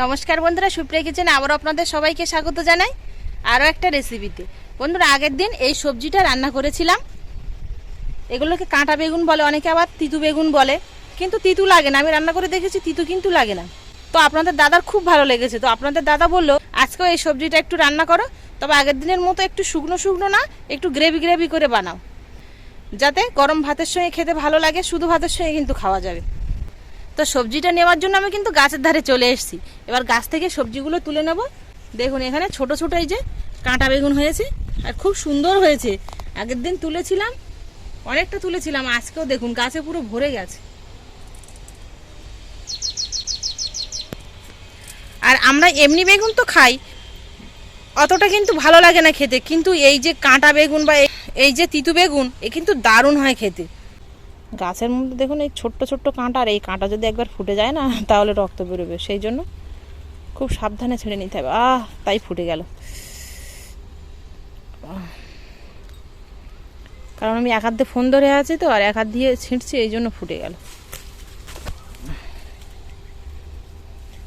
নমস্কার বন্ধুরা, সুপ্রিয়া কিচেনে আবার আপনাদের সবাইকে স্বাগত জানাই আরও একটা রেসিপিতে। বন্ধুরা, আগের দিন এই সবজিটা রান্না করেছিলাম। এগুলোকে কাঁটা বেগুন বলে, অনেকে আবার তিতু বেগুন বলে, কিন্তু তিতু লাগে না। আমি রান্না করে দেখেছি, তিতু কিন্তু লাগে না। তো আপনাদের দাদার খুব ভালো লেগেছে, তো আপনাদের দাদা বললো আজকেও এই সবজিটা একটু রান্না করো, তবে আগের দিনের মতো একটু শুকনো শুকনো না, একটু গ্রেভি গ্রেভি করে বানাও, যাতে গরম ভাতের সঙ্গে খেতে ভালো লাগে। শুধু ভাতের সঙ্গে কিন্তু খাওয়া যাবে। তো সবজিটা নেওয়ার জন্য আমি কিন্তু গাছের ধারে চলে এসেছি। এবার গাছ থেকে সবজিগুলো তুলে নেব। দেখুন, এখানে ছোট ছোট এই যে কাঁটা বেগুন হয়েছে, আর খুব সুন্দর হয়েছে। আগের দিন তুলেছিলাম, অনেকটা তুলেছিলাম, আজকেও দেখুন গাছে পুরো ভরে গেছে। আর আমরা এমনি বেগুন তো খাই, অতটা কিন্তু ভালো লাগে না খেতে, কিন্তু এই যে কাঁটা বেগুন বা এই যে তিতু বেগুন, এ কিন্তু দারুণ হয় খেতে। গাছের মধ্যে দেখুন এই ছোট্ট ছোট্ট কাঁটা, আর এই কাঁটা যদি একবার ফুটে যায় না, তাহলে রক্ত বেরোবে। সেই জন্য খুব সাবধানে ছেড়ে নিতে হবে। তাই ফুটে গেল, কারণ আমি এক হাত দিয়ে ফোন ধরে আছি তো, আর এক হাত দিয়ে ছিঁড়ছি, এই জন্য ফুটে গেল।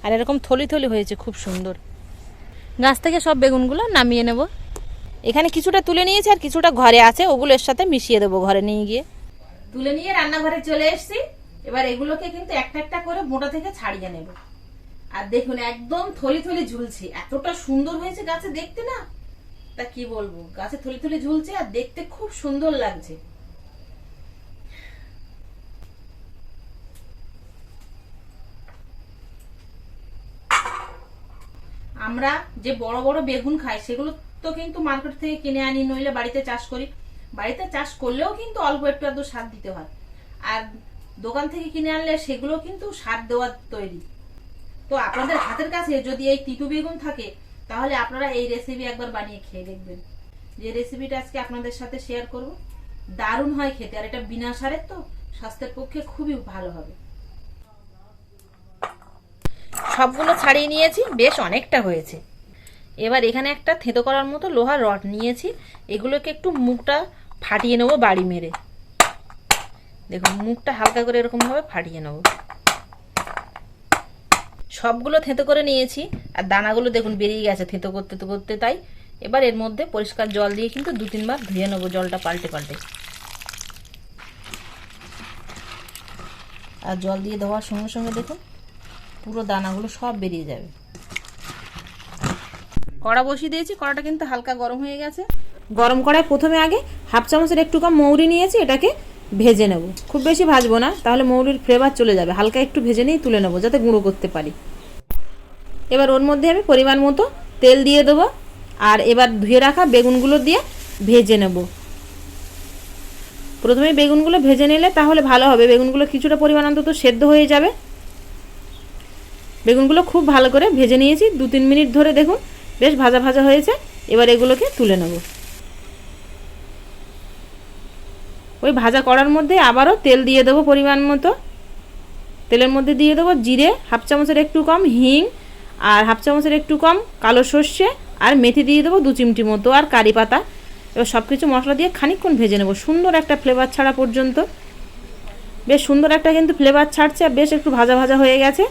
আর এরকম থলি থলি হয়েছে, খুব সুন্দর। গাছ থেকে সব বেগুনগুলো নামিয়ে নেব। এখানে কিছুটা তুলে নিয়েছি, আর কিছুটা ঘরে আছে, ওগুলো এর সাথে মিশিয়ে দেবো ঘরে নিয়ে গিয়ে। তুলে নিয়ে রান্নাঘরে চলে এসেছি। এবার এগুলোকে কিন্তু একটা একটা করে মোটা থেকে ছাড়িয়ে নেব। আর দেখুন একদম থলি থলি ঝুলছে, এতটা সুন্দর হয়েছে গাছে দেখতে, না তা কি বলবো। গাছে থলি থলি ঝুলছে আর দেখতে খুব সুন্দর লাগছে। আমরা যে বড় বড় বেগুন খাই, সেগুলো তো কিন্তু মার্কেট থেকে কিনে আনি, নইলে বাড়িতে চাষ করি। বাড়িতে চাষ করলেও কিন্তু অল্প একটু আধটু সার দিতে হয়, আর দোকান থেকে কিনে আনলে সেগুলো কিন্তু সার দেওয়ার তৈরি। তো আপনাদের হাতের কাছে যদি এই তিতু বেগুন থাকে, তাহলে আপনারা এই রেসিপি একবার বানিয়ে খেয়ে দেখবেন। যে রেসিপিটা আজকে আপনাদের সাথে শেয়ার করব, দারুণ হয় খেতে, আর এটা বিনা সারের, তো স্বাস্থ্যের পক্ষে খুবই ভালো হবে। সবগুলো ছাড়িয়ে নিয়েছি, বেশ অনেকটা হয়েছে। এবার এখানে একটা থেঁতো করার মতো লোহার রড নিয়েছি, এগুলোকে একটু মুখটা ফাটিয়ে নেবো বাড়ি মেরে। দেখুন মুখটা হালকা করে এরকম ভাবে ফাটিয়ে নেব। সবগুলো থেঁতো করে নিয়েছি, আর দানাগুলো দেখুন বেরিয়ে গেছে থেঁতো করতে করতে। তাই এবার এর মধ্যে পরিষ্কার জল দিয়ে কিন্তু 2-3 বার ধুয়ে নেবো, জলটা পাল্টে পাল্টে। আর জল দিয়ে দেওয়ার সঙ্গে সঙ্গে দেখুন পুরো দানাগুলো সব বেরিয়ে যাবে। কড়া বসিয়ে দিয়েছি, কড়াটা কিন্তু হালকা গরম হয়ে গেছে। গরম কড়ায় প্রথমে আগে 1/2 চামচের একটু কম মৌরি নিয়েছি, এটাকে ভেজে নেব। খুব বেশি ভাজবো না, তাহলে মৌরির ফ্লেভার চলে যাবে। হালকা একটু ভেজে নিয়ে তুলে নেবো, যাতে গুঁড়ো করতে পারি। এবার ওর মধ্যে আমি পরিমাণ মতো তেল দিয়ে দেবো, আর এবার ধুয়ে রাখা বেগুনগুলো দিয়ে ভেজে নেব। প্রথমে বেগুনগুলো ভেজে নিলে তাহলে ভালো হবে, বেগুনগুলো কিছুটা পরিমাণ অন্তত সেদ্ধ হয়ে যাবে। বেগুনগুলো খুব ভালো করে ভেজে নিয়েছি, 2-3 মিনিট ধরে দেখুন বেশ ভাজা ভাজা হয়েছে। এবার এগুলোকে তুলে নেব। ওই ভাজা কড়ার মধ্যে আবারও তেল দিয়ে দেবো পরিমাণ মতো। তেলের মধ্যে দিয়ে দেবো জিরে, 1/2 চামচের একটু কম হিং, আর 1/2 চামচের একটু কম কালো সর্ষে, আর মেথি দিয়ে দেবো 2 চিমটি মতো, আর কারি পাতা। এবার সব কিছু মশলা দিয়ে খানিকক্ষণ ভেজে নেব, সুন্দর একটা ফ্লেভার ছাড়া পর্যন্ত। বেশ সুন্দর একটা কিন্তু ফ্লেভার ছাড়ছে, আর বেশ একটু ভাজা ভাজা হয়ে গেছে।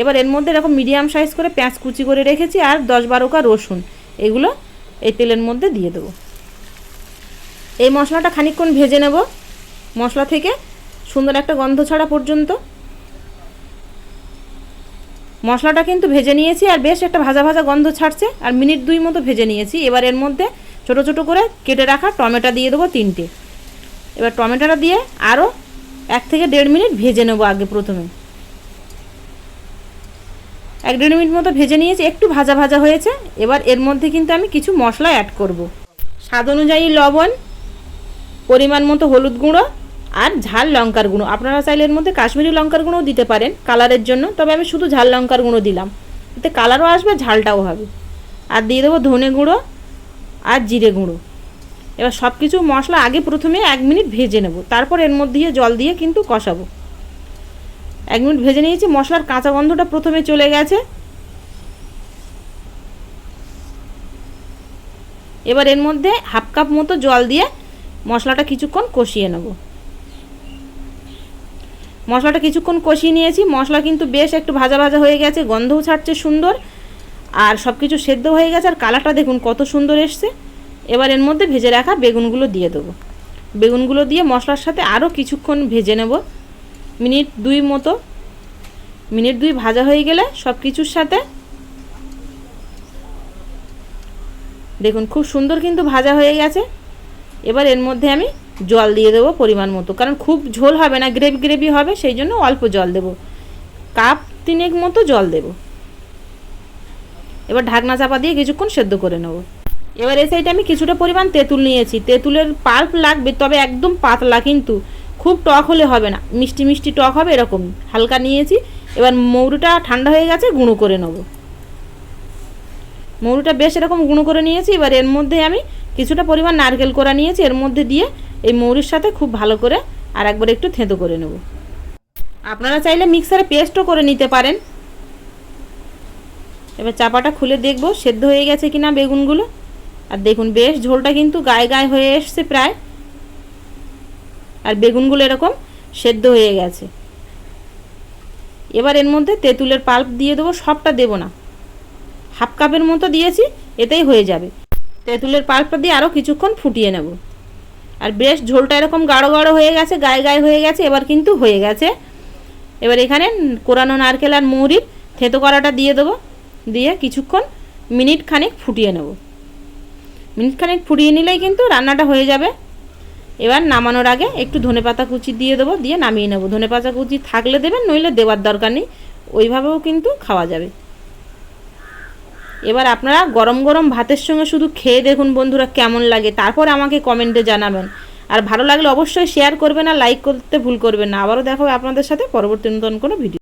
এবার এর মধ্যে এরকম মিডিয়াম সাইজ করে পেঁয়াজ কুচি করে রেখেছি, আর 10-12 কোয়া রসুন, এগুলো এই তেলের মধ্যে দিয়ে দেবো। এই মশলাটা খানিকক্ষণ ভেজে নেব, মশলা থেকে সুন্দর একটা গন্ধ ছাড়া পর্যন্ত। মশলাটা কিন্তু ভেজে নিয়েছি, আর বেশ একটা ভাজা ভাজা গন্ধ ছাড়ছে, আর মিনিট 2 মতো ভেজে নিয়েছি। এবার এর মধ্যে ছোট ছোট করে কেটে রাখা টমেটো দিয়ে দেবো 3টে। এবার টমেটোটা দিয়ে আরও 1 থেকে 1.5 মিনিট ভেজে নেব। আগে প্রথমে 1-1.5 মিনিট মতো ভেজে নিয়েছি, একটু ভাজা ভাজা হয়েছে। এবার এর মধ্যে কিন্তু আমি কিছু মশলা অ্যাড করব। স্বাদ অনুযায়ী লবণ, পরিমাণ মতো হলুদ গুঁড়ো, আর ঝাল লঙ্কার গুঁড়ো। আপনারা চাইলে এর মধ্যে কাশ্মীরি লঙ্কার গুঁড়োও দিতে পারেন কালারের জন্য, তবে আমি শুধু ঝাল লঙ্কার গুঁড়ো দিলাম, এতে কালারও আসবে, ঝালটাও হবে। আর দিয়ে দেবো ধনে গুঁড়ো আর জিরে গুঁড়ো। এবার সব কিছু মশলা আগে প্রথমে 1 মিনিট ভেজে নেব, তারপর এর মধ্যে জল দিয়ে কিন্তু কষাবো। 1 মিনিট ভেজে নিয়েছি, মশলার কাঁচা গন্ধটা প্রথমে চলে গেছে। এবার এর মধ্যে 1/2 কাপ মতো জল দিয়ে মশলাটা কিছুক্ষণ কষিয়ে নেব। মশলাটা কিছুক্ষণ কষিয়ে নিয়েছি। মশলা কিন্তু বেশ একটু ভাজা ভাজা হয়ে গেছে, গন্ধও ছাড়ছে সুন্দর, আর সব কিছু সেদ্ধ হয়ে গেছে, আর কালারটা দেখুন কত সুন্দর এসছে। এবার এর মধ্যে ভেজে রাখা বেগুনগুলো দিয়ে দেবো। বেগুনগুলো দিয়ে মশলার সাথে আরও কিছুক্ষণ ভেজে নেব, মিনিট 2 মতো। মিনিট 2 ভাজা হয়ে গেলে সব কিছুর সাথে দেখুন খুব সুন্দর কিন্তু ভাজা হয়ে গেছে। এবার এর মধ্যে আমি জল দিয়ে দেবো পরিমাণ মতো, কারণ খুব ঝোল হবে না, গ্রেভি গ্রেভি হবে, সেই জন্য অল্প জল দেব, কাপ 3 মতো জল দেব। এবার ঢাকনা চাপা দিয়ে কিছুক্ষণ সেদ্ধ করে নেব। এবার এই সাইডে আমি কিছুটা পরিমাণ তেঁতুল নিয়েছি। তেঁতুলের পাল্প লাগবে, তবে একদম পাতলা, কিন্তু খুব টক হলে হবে না, মিষ্টি মিষ্টি টক হবে এরকম হালকা নিয়েছি। এবার মৌরিটা ঠান্ডা হয়ে গেছে, গুঁড়ো করে নেব। মৌরিটা বেশ এরকম গুঁড়ো করে নিয়েছি। এবার এর মধ্যে আমি কিছুটা পরিমাণ নারকেল কোড়া নিয়েছি, এর মধ্যে দিয়ে এই মৌরির সাথে খুব ভালো করে আর একবার একটু থেঁতো করে নেব। আপনারা চাইলে মিক্সারে পেস্টও করে নিতে পারেন। এবার চাপাটা খুলে দেখব সেদ্ধ হয়ে গেছে কিনা বেগুনগুলো। আর দেখুন বেশ ঝোলটা কিন্তু গায়ে গায়ে হয়ে এসছে প্রায়, আর বেগুনগুলো এরকম সেদ্ধ হয়ে গেছে। এবার এর মধ্যে তেঁতুলের পাল্প দিয়ে দেবো, সবটা দেব না, হাফ কাপের মতো দিয়েছি, এতেই হয়ে যাবে। তেঁতুলের পাল্পটা দিয়ে আরও কিছুক্ষণ ফুটিয়ে নেব। আর বেশ ঝোলটা এরকম গাঢ় গাঢ় হয়ে গেছে, গায়ে গায়ে হয়ে গেছে, এবার কিন্তু হয়ে গেছে। এবার এখানে কোরানো নারকেল আর মৌরির থেঁতো করাটা দিয়ে দেবো, দিয়ে কিছুক্ষণ মিনিট খানেক ফুটিয়ে নেব। মিনিট খানেক ফুটিয়ে নিলেই কিন্তু রান্নাটা হয়ে যাবে। এবার নামানোর আগে একটু ধনেপাতা কুচি দিয়ে দেবো, দিয়ে নামিয়ে নেব। ধনেপাতা কুচি থাকলে দেবেন, নইলে দেওয়ার দরকার নেই, ওইভাবেও কিন্তু খাওয়া যাবে। এবার আপনারা গরম গরম ভাতের সঙ্গে শুধু খেয়ে দেখুন বন্ধুরা কেমন লাগে, তারপর আমাকে কমেন্টে জানাবেন। আর ভালো লাগলে অবশ্যই শেয়ার করবেন আর লাইক করতে ভুল করবেন না। আবারও দেখা হবে আপনাদের সাথে পরবর্তী নতুন কোনো ভিডিও।